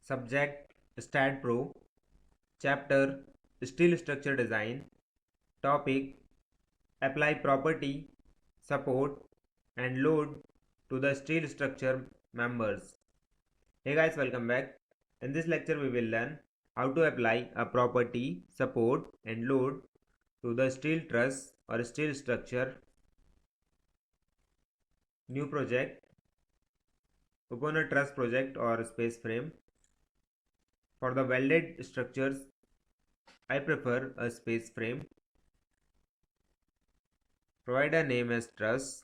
Subject Stat Pro. Chapter Steel Structure Design. Topic Apply property, support and load to the steel structure members. Hey guys, welcome back. In this lecture we will learn how to apply a property, support and load to the steel truss or steel structure. New project. Open a truss project or space frame. For the welded structures, I prefer a space frame. Provide a name as truss.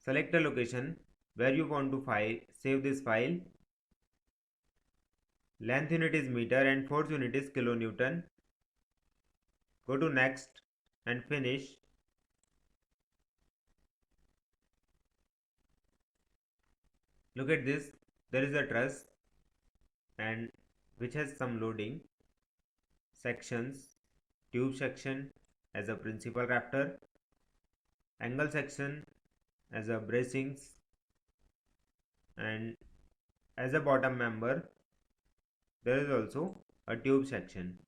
Select a location where you want to save this file. Length unit is meter and force unit is kilonewton. Go to next and finish. Look at this. There is a truss and which has some loading. Sections. Tube section as a principal rafter. Angle section as a bracings. And as a bottom member there is also a tube section.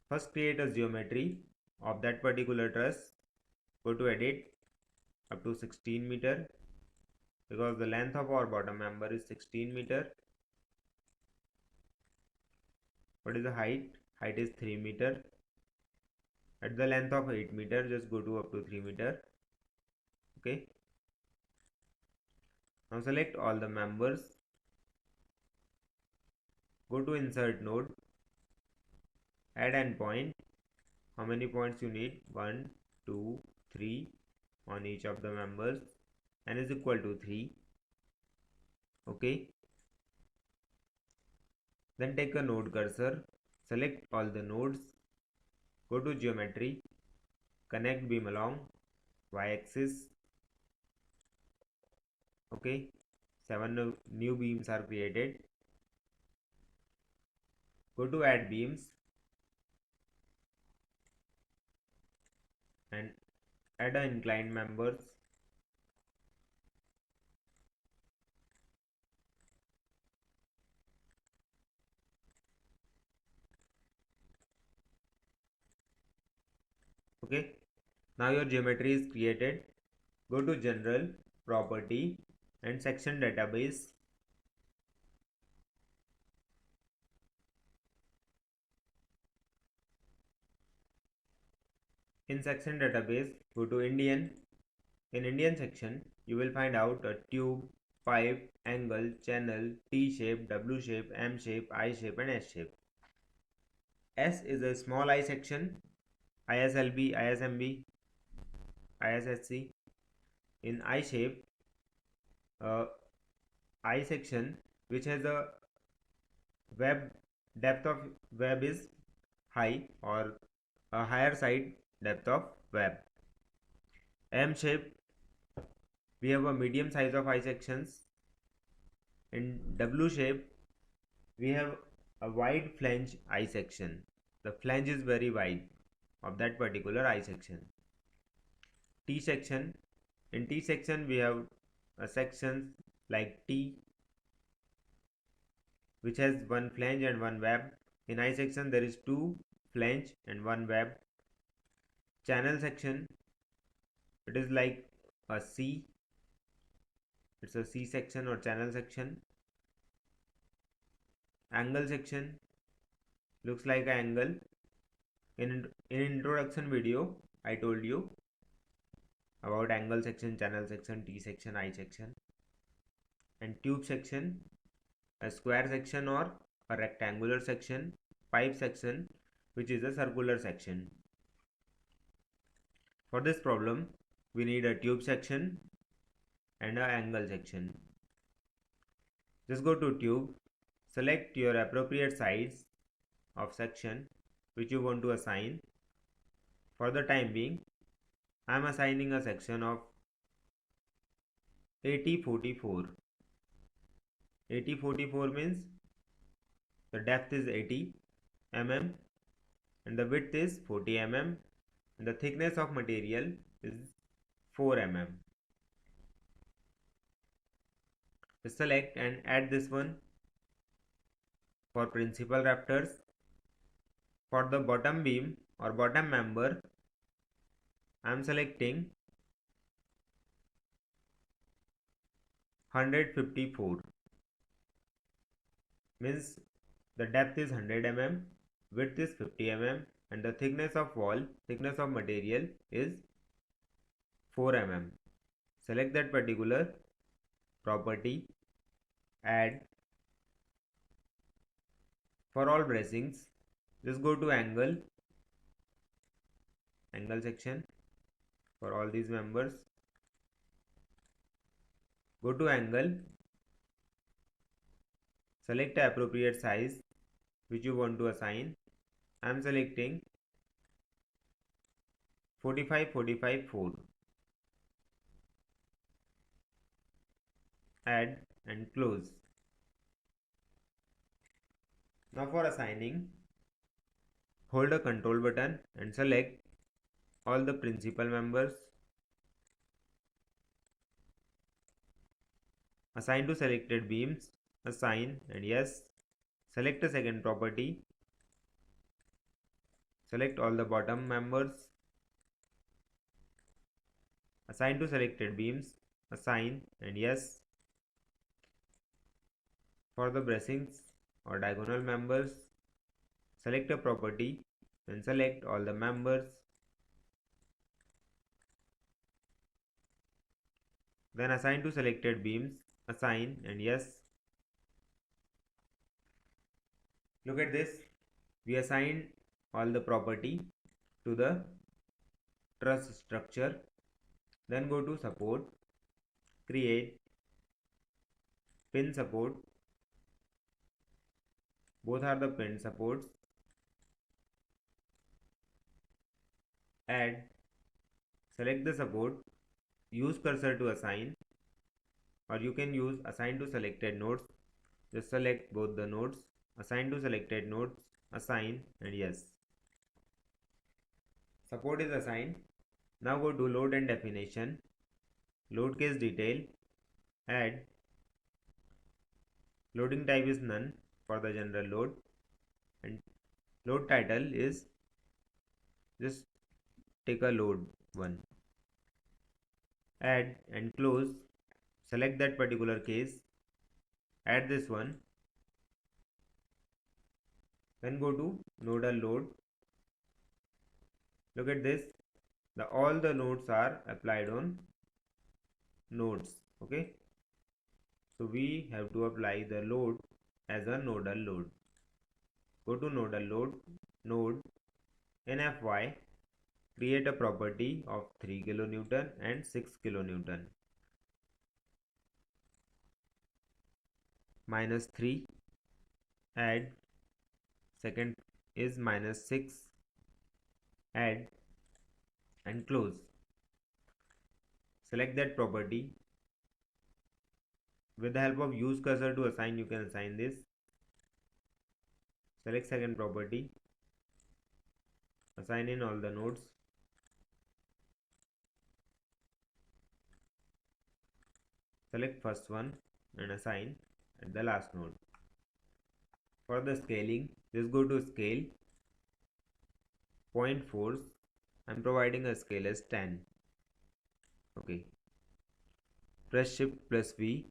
First create a geometry of that particular truss. Go to edit up to 16 meter because the length of our bottom member is 16 meter. What is the height? Height is 3 meter. At the length of 8 meter, just go to up to 3 meter. Okay. Now select all the members. Go to insert node. Add endpoint. How many points you need? 1, 2, 3 on each of the members. N is equal to 3. Okay. Then take a node cursor. Select all the nodes. Go to geometry. Connect beam along y-axis. Okay. 7 new beams are created. Go to add beams and add an inclined members. Okay. Now your geometry is created. Go to general, property and section database. In section database, go to Indian. In Indian section, you will find out a tube, pipe, angle, channel, T shape, W shape, M shape, I shape and S shape. S is a small I section, ISLB, ISMB, ISSC. In I shape, I section which has a web depth of web is high or a higher side depth of web. M shape, we have a medium size of I sections. In W shape, we have a wide flange I section. The flange is very wide of that particular I section. T section, in T section we have a section like T which has one flange and one web. In I section there is two flange and one web. Channel section, it is like a C. It's a C section or channel section. Angle section looks like an angle. In introduction video, I told you about angle section, channel section, T section, I section. And tube section, a square section or a rectangular section. Pipe section, which is a circular section. For this problem, we need a tube section and an angle section. Just go to tube, select your appropriate size of section which you want to assign. For the time being, I am assigning a section of 8044. 8044 means the depth is 80 mm and the width is 40 mm and the thickness of material is 4 mm. select and add this one for principal rafters. For the bottom beam or bottom member, I am selecting 154, means the depth is 100 mm, width is 50 mm, and the thickness of material is 4 mm. Select that particular property, add. For all bracings, just go to angle section. For all these members, go to angle, select the appropriate size which you want to assign. I am selecting 45 45 4. Add and close. Now for assigning, hold a control button and select all the principal members. Assign to selected beams, assign and yes. Select a second property, select all the bottom members. Assign to selected beams, assign and yes. For the bracings or diagonal members, select a property and select all the members. Then assign to selected beams, assign and yes. Look at this, we assigned all the property to the truss structure. Then go to support, create, pin support. Both are the pin supports. Add, select the support, use cursor to assign, or you can use assign to selected nodes. Just select both the nodes, assign to selected nodes, assign and yes. Support is assigned. Now go to load and definition, load case detail, add. Loading type is none for the general load, and load title is just take a load one. Add and close. Select that particular case, add this one, then go to nodal load. Look at this, all the nodes are applied on nodes. Okay, so we have to apply the load as a nodal load. Go to nodal load, node, NFY, create a property of 3 kilonewton and 6 kilonewton. -3, add, second is -6, add and close. Select that property. With the help of use cursor to assign, you can assign this. Select second property, assign in all the nodes. Select first one and assign at the last node. For the scaling, just go to scale, 0.4. I'm providing a scale as 10. Okay. Press Shift plus V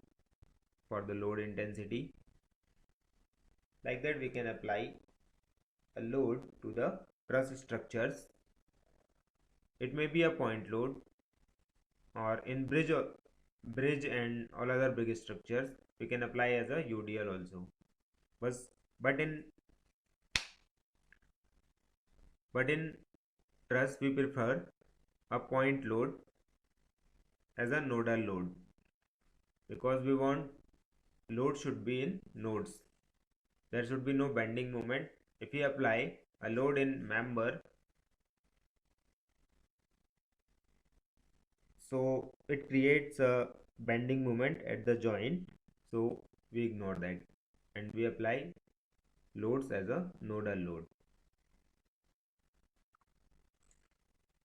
for the load intensity. Like that we can apply a load to the truss structures. It may be a point load, or in bridge and all other big structures we can apply as a UDL also. But in truss we prefer a point load as a nodal load, because we want load should be in nodes. There should be no bending moment. If we apply a load in member, so it creates a bending moment at the joint, so we ignore that and we apply loads as a nodal load.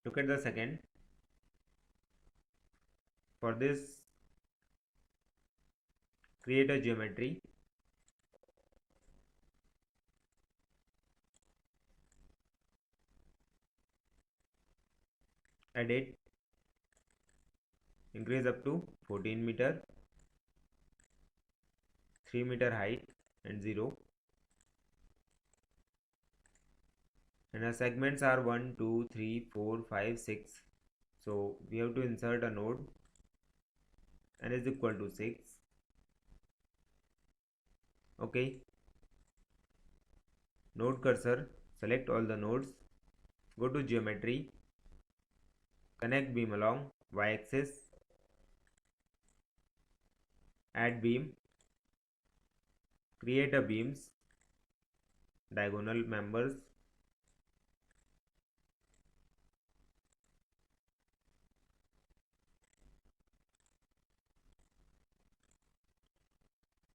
Look at the second. For this, create a geometry, edit, increase up to 14 meter, 3 meter height and 0, and our segments are 1 2 3 4 5 6. So we have to insert a node, n is equal to 6. Okay, node cursor, select all the nodes, go to geometry, connect beam along y-axis, add beam, create a beams, diagonal members,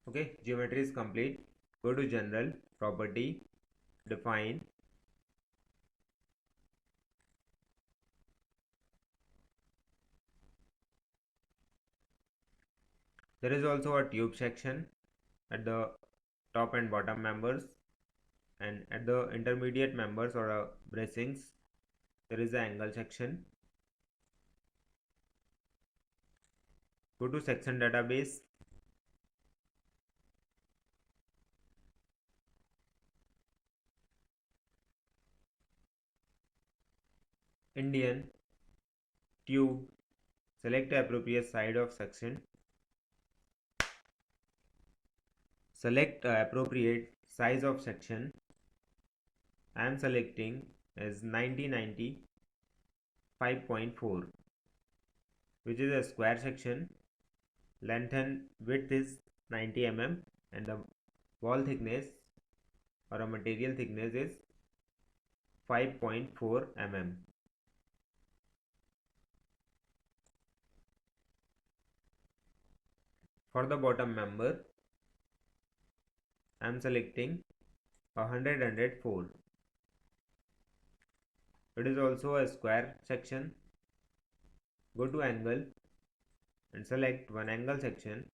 okay, geometry is complete. Go to general, property, define, there is also a tube section at the top and bottom members, and at the intermediate members or bracings there is the angle section. Go to section database, Indian tube, select the appropriate side of section, select appropriate size of section. I am selecting as 90 5.4, which is a square section. Length and width is 90 mm and the wall thickness or a material thickness is 5.4 mm. For the bottom member, I am selecting 104. It is also a square section. Go to angle and select one angle section.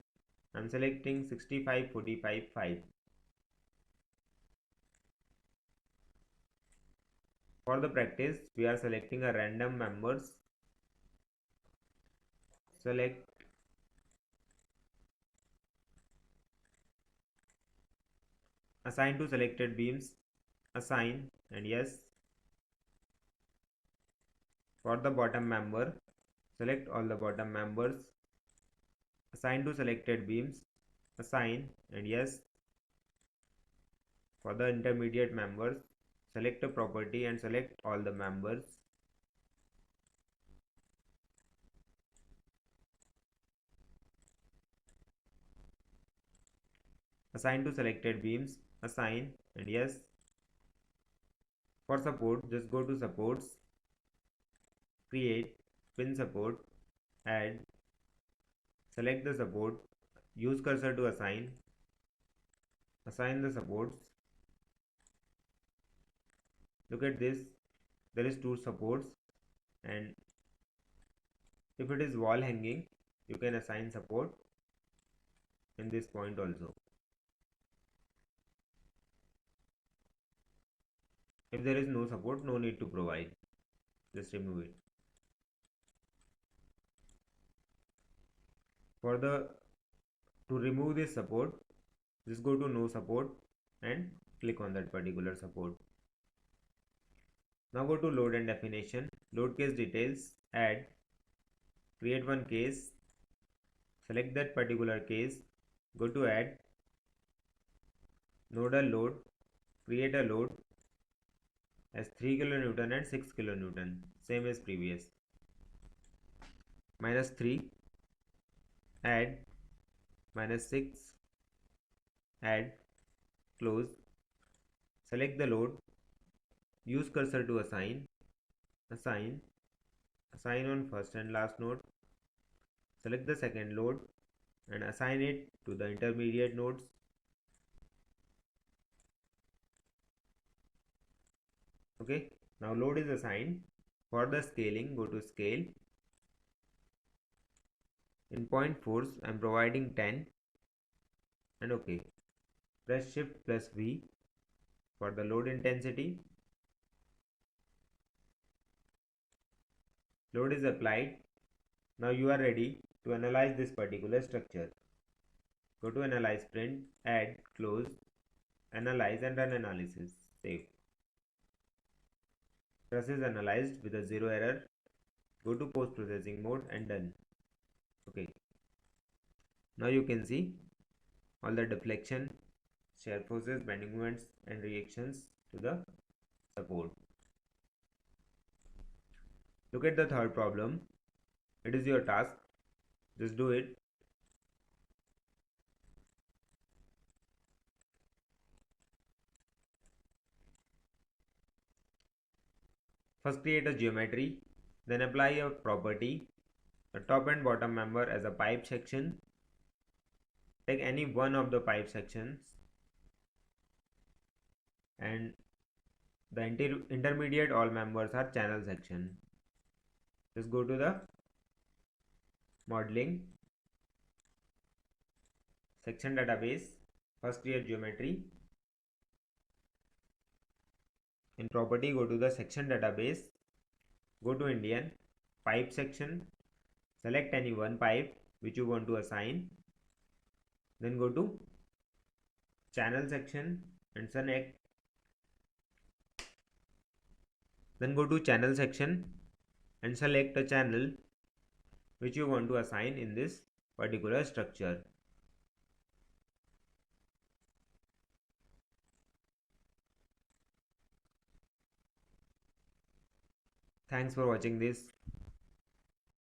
I am selecting 65 45 5. For the practice, we are selecting a random members. Select assign to selected beams, assign and yes. For the bottom member, select all the bottom members, assign to selected beams, assign and yes. For the intermediate members, select a property and select all the members. Assign to selected beams, assign and yes. For support, just go to supports, create, pin support, add, select the support, use cursor to assign the supports. Look at this, there is two supports, and if it is wall hanging, you can assign support in this point also. If there is no support, no need to provide, just remove it. To remove this support, just go to no support and click on that particular support. Now go to load and definition, load case details, add, create one case, select that particular case, go to add, nodal load, create a load as 3 kN and 6 kN, same as previous. -3, add, -6, add, close, select the load, use cursor to assign on first and last node, select the second load and assign it to the intermediate nodes. Okay, now load is assigned. For the scaling, go to scale. In point force, I am providing 10. and OK. Press Shift plus V for the load intensity. Load is applied. Now you are ready to analyze this particular structure. Go to Analyze Print, Add, Close, Analyze and Run Analysis. Save. Truss is analyzed with a 0 error. Go to Post Processing mode and done. OK. Now you can see all the deflection, shear forces, bending moments and reactions to the support. Look at the third problem. It is your task. Just do it. First create a geometry, then apply a property, the top and bottom member as a pipe section. Take any one of the pipe sections and the intermediate all members are channel section. Just go to the modeling, section database, first create geometry. In property, go to the section database, go to Indian, pipe section, select any one pipe which you want to assign, then go to channel section and select, then go to channel section and select a channel which you want to assign in this particular structure. Thanks for watching this.